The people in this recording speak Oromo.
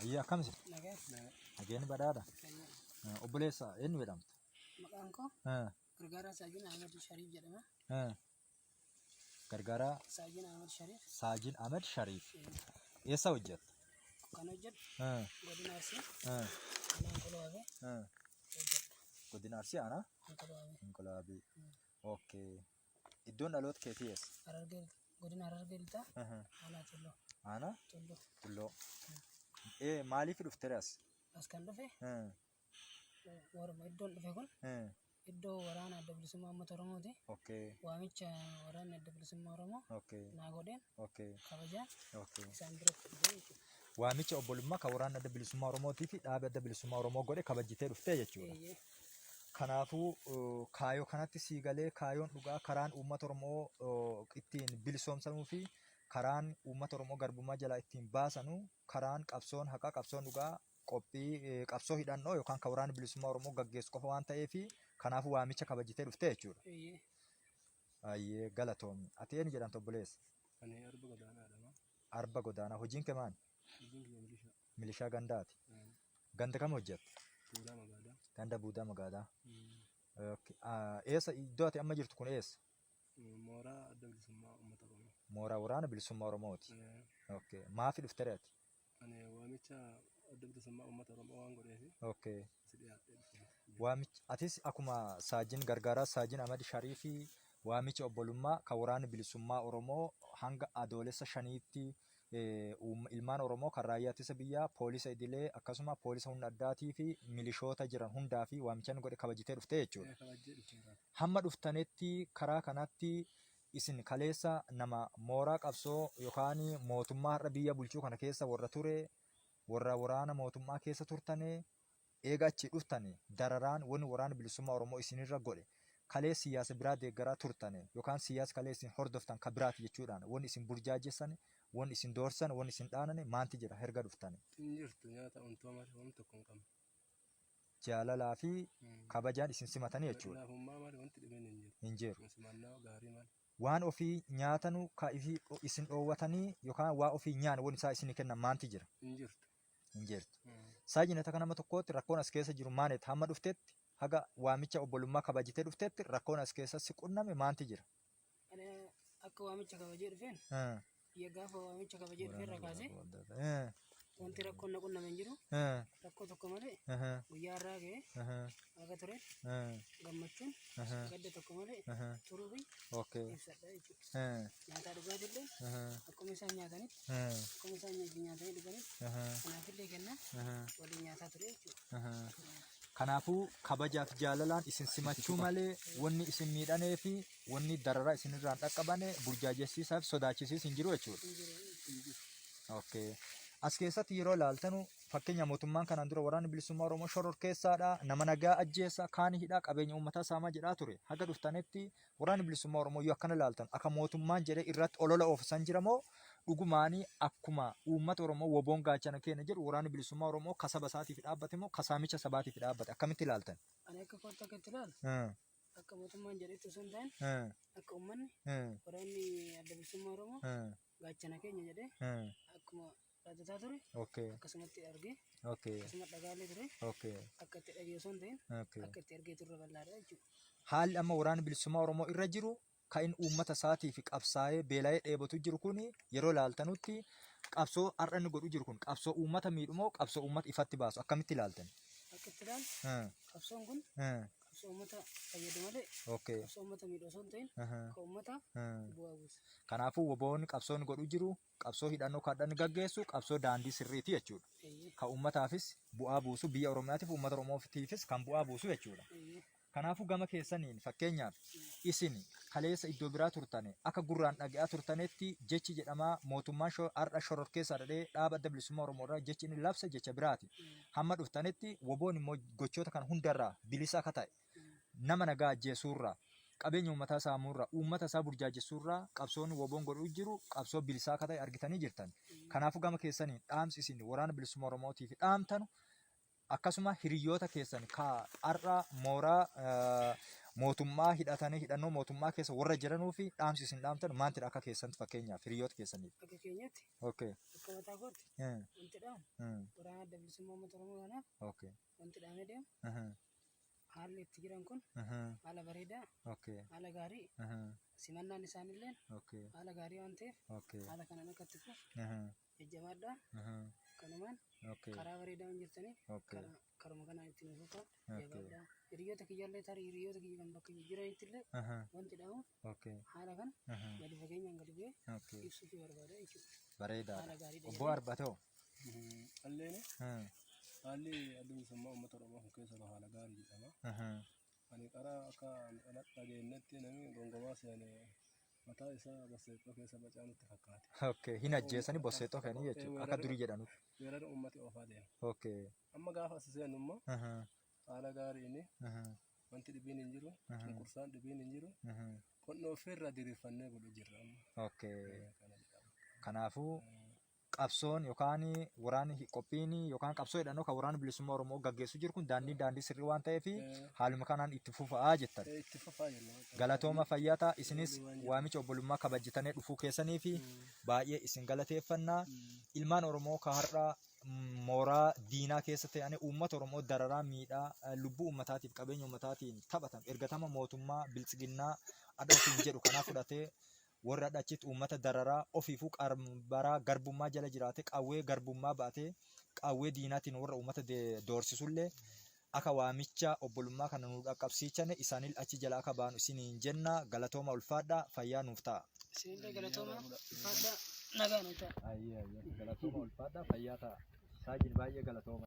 Ayyaa akkamsi? Nageenyi badhaadha. Obboleessa eenyu jedhamta? Maqaan koo Gargaaraa Saajin Ahmed Shariif jedhama. Gargaaraa Saajin Ahmed Shariif. Saajin Ahmed Shariif. Eessa hojjetta? Kan hojjedhu godina Arsii. Anaan Kolaabii. Godina Arsii aanaa? Kolaabii. Okay. Iddoon dhaloota keetii eessa? Godina Harargee lixaa. Aanaa Tulloo. Aanaa? Tulloo. Tulloo. Maaliif dhufte as? As kan dhufe iddoon dhufe kun iddoo waraana adda bilisummaa uummata Oromooti. Waamicha waraanni adda bilisummaa Oromoo naa godheen kabajaan isaan biratti dhufe jechuudha. Waamicha obbolummaa kan waraanni adda bilisummaa Oromootii fi dhaaba adda bilisummaa Oromoo godhe kabajjitee dhuftee jechuudha. Kanaafuu kaayoo kanatti sii galee kaayoon dhugaa karaan uummata Oromoo ittiin bilisoomsanuu fi karaan uummata Oromoo garbummaa jalaa ittiin baasanu karaan qabsoon haqaa qabsoon dhugaa qophii qabsoo hidhannoo yookaan kan waraanni bilisummaa Oromoo gaggeessu qofa waan ta'eef kanaafuu waamicha kabajjitee dhuftee jechuudha. Ayyee galatoomi. Ati eenyu jedhamta obboleessa? Ani Arba Godaanaadha. Arba Godaanaa. Hojiin kee maali? Milishaa gandaati. Ganda kam hojjetta? Buudaa Magaalaa. Ganda Buudaa Magaalaa. Eessa iddoo ati amma jirtu kun eessa? Mooraa adda bilisummaa uummata Oromoo. Mooraa waraana bilisummaa Oromooti. Maafi dhuftee ati? Ani waamicha adda bilisummaa uummata Oromoo waan godheefi. Waamicha atis akkuma Saajin Gargaaraa Saajin Ahmed Shariifii waamicha obbolummaa kan waraanni bilisummaa Oromoo hanga adoolessa 5tti ilmaan Oromoo kan raayyaa ittisa biyyaa poolisa idilee akkasuma poolisa humna addaatii fi milishoota jiran hundaa fi waamichaan godhe kabajjitee dhuftee jechuudha. Hamma dhuftanetti karaa kanatti isin kaleessa nama mooraa qabsoo yookaan mootummaa har'a biyya bulchuu kana keessa warra ture warra waraana mootummaa keessa turtane eega achi dhuftane dararaan wanni waraana bilisummaa Oromoo isinirra godhe kalee siyaasa biraa deeggaraa turtane yookaan siyaasa kalee isin hordoftan kan biraati jechuudhaan wanni isin burjaajessan wanni isin doorsan wanni isin dhaanane maanti jira erga dhuftane. Injirtu nyaata ontoo malee waan tokko hin qabne. Jaalalaa fi kabajaan isin simatanii jechuudha. Laafummaa malee wanti dhibeen hin jiru. Hin jiru. Simannaa gaarii malee. Waan ofii nyaatanu ka isin dhoowwatanii yookaan waa ofii nyaan wanni isaa isin kennan maanti jira. Injirtu. Hin jirtu. Saajin akka nama tokkootti rakkoon as keessa jiru maaneet hamma dhuftetti haga waamicha obbolummaa kabajjitee dhuftetti rakkoon as keessa si qunname maanti jira. Akka waamicha kabajee dhufeen gaafa waamicha kabajee dhufeen rakaasee wanti rakkoon na qunname hin jiru rakkoo tokko malee guyyaa irraa ga'ee akka ture gammachuun gadda tokko malee turuu fi ibsadha jechuudha. Nyaataa dhugaatillee akkuma isaan nyaatanitti akkuma isaan nyaatanii dhuganitti kanaafillee kennaa waliin nyaataa ture jechuudha. Kanaafuu kabajaaf jaalalaan isin simachuu malee wanni isin miidhanee fi wanni dararaa isinirraan dhaqqabane burjaajessiisaa fi sodaachisiis hin jiru jechuudha. As keessatti yeroo ilaaltanu fakkeenya mootummaan kanaan dura waraanni bilisummaa Oromoo shororkeessaadha nama nagaa ajjeessa kaanii hidhaa qabeenya uummataa saamaa jedhaa ture haga dhuftanetti waraanni bilisummaa Oromoo yoo akkana ilaaltan akka mootummaan jedhee irratti olola oofsan jiramoo dhugumaanii akkuma uummata Oromoo woboon gaachana keenya jedhu waraanni bilisummaa Oromoo kasaba isaatiif dhaabbate moo kasaamicha sabaatiif dhaabbate akkamitti ilaaltan? Ani akka kootti akkatti ilaalu akka mootummaan jedhetti osoo hin taane akka uummanni waraanni adda bilisummaa Oromoo gaachana keenya jedhee akkuma raajjataa ture akkasumatti argee akkasuma dhagaalee ture akka itti dhagee osoo hin ta'in akka itti argee turre bal'aadha jechuudha. Haalli amma waraana bilisummaa Oromoo irra jiru kan uummata isaatiif qabsaa'ee beela'ee dheebotu jiru kun yeroo ilaaltanutti qabsoo har'a inni godhu jiru kun qabsoo uummata miidhumoo qabsoo uummata ifatti baasu akkamitti ilaaltan? Akka itti ilaalu qabsoon kun qabsoo uummata fayyadu malee qabsoo uummata miidhu osoo hin ta'in kan uummata bu'aa buusa. Kanaafuu woboonni qabsoon godhu jiru qabsoo hidhannoo kaadhaan gaggeessu qabsoo daandii sirriiti jechuudha. Kan uummataafis bu'aa buusu biyya Oromiyaatiif uummata Oromootiifis kan bu'aa buusu jechuudha. Kanaafuu gama keessaniin fakkeenyaaf isin kaleessa iddoo biraa turtane akka gurraan dhaga'aa turtanetti jechi jedhamaa mootummaan har'a shororkeessaa dhadhee dhaaba adda bilisummaa Oromoo irraa jechi inni labsa jecha biraati. Hamma dhuftanetti woboon immoo gochoota kan hundarraa bilisa akka ta'e nama nagaa ajjeesuurraa qabeenya uummataa saamuurraa uummata isaa burjaajessuurraa qabsoon woboon godhuu jiru qabsoo bilisaa akka ta'e argitanii jirtan. Kanaafuu gama keessaniin dhaamsi isin waraana bilisummaa Oromootiif dhaamtanu akkasuma hiriyoota keessan ka har'a mooraa mootummaa hidhatanii hidhannoo mootummaa keessa warra jiranuu fi dhaamsi isin dhaamtan maanti akka keessanitti fakkeenyaaf hiriyoota keessaniif. Akka keenyatti Okay. akka mataa kootti wanti dhaamu waraana adda bilisummaa uummata Oromoo kanaaf Okay. wanti dhaamee deemu haalli itti jiran kun haala bareedaa Okay. haala gaarii simannaan isaanillee Okay. haala gaarii waan ta'eef Okay. haala kanaan akka itti fufu jajjabaadhaa kanumaan Okay. karaa bareedaa hin jirtaniif Okay. karuma kanaan ittiin fufa jabaadhaa hiriyoota kiyyaallee tarii hiriyoota kiyya kan bakka jiranittillee wanti dhaamu Okay. haala kana gadi fageenyaan gadi bu'ee Okay. ibsuu fi barbaada jechuudha. Bareedaa. Haala gaariidha. Obbo Arbatoo. Alleen haalli adda bilisummaa uummata Oromoo kun keessa haala gaarii jedhama. Ani karaa akka dhageenyetti namni gongomaa seenee mataa isaa bosseettoo keessa bacaanutti fakkaate. Okay. Hin ajjeesanii bosseettoo kanii jechuudha. Akka durii jedhanutti. Weerara uummati oofaa deema. Okay. Amma gaafa as seenu immoo haala gaariin wanti dhibiin hin jiru, cunqursaan dhibiin hin jiru, qonnoo ofirra diriirfannee bulu jirra amma. Okay. Kanaafuu qabsoon yookaan waraanni qophiin yookaan qabsoo hidhannoo kan waraana bilisummaa Oromoo gaggeessu jiru kun daandii sirrii waan ta'eef haaluma kanaan itti fufaa jettan. Itti fufaa jenna. Galatooma fayyaata isinis waamicha obbolummaa kabajjitanii dhufuu keessanii fi baay'ee isin galateeffannaa. Ilmaan Oromoo ka har'a mooraa diinaa keessa ta'anii uummata Oromoo dararaa miidhaa lubbuu uummataatiif qabeenya uummataatiin taphatan ergatama mootummaa biltsiginnaa adootiin jedhu kanaa fudhatee warra achitti uummata dararaa ofiifuu qarbaraa garbummaa jala jiraate qawwee garbummaa baatee qawwee diinaatiin warra uummata doorsisullee akka waamicha obbolummaa kana nu dhaqqabsiichane isaanii achi jala akka baanu isiniin jenna. Galatooma ulfaadhaa fayyaa nuuf ta'a. Isinillee galatooma ulfaadhaa nagaa nuuf ta'a. Galatooma ulfaadhaa fayyaa ta'a. Saajin baay'ee galatooma.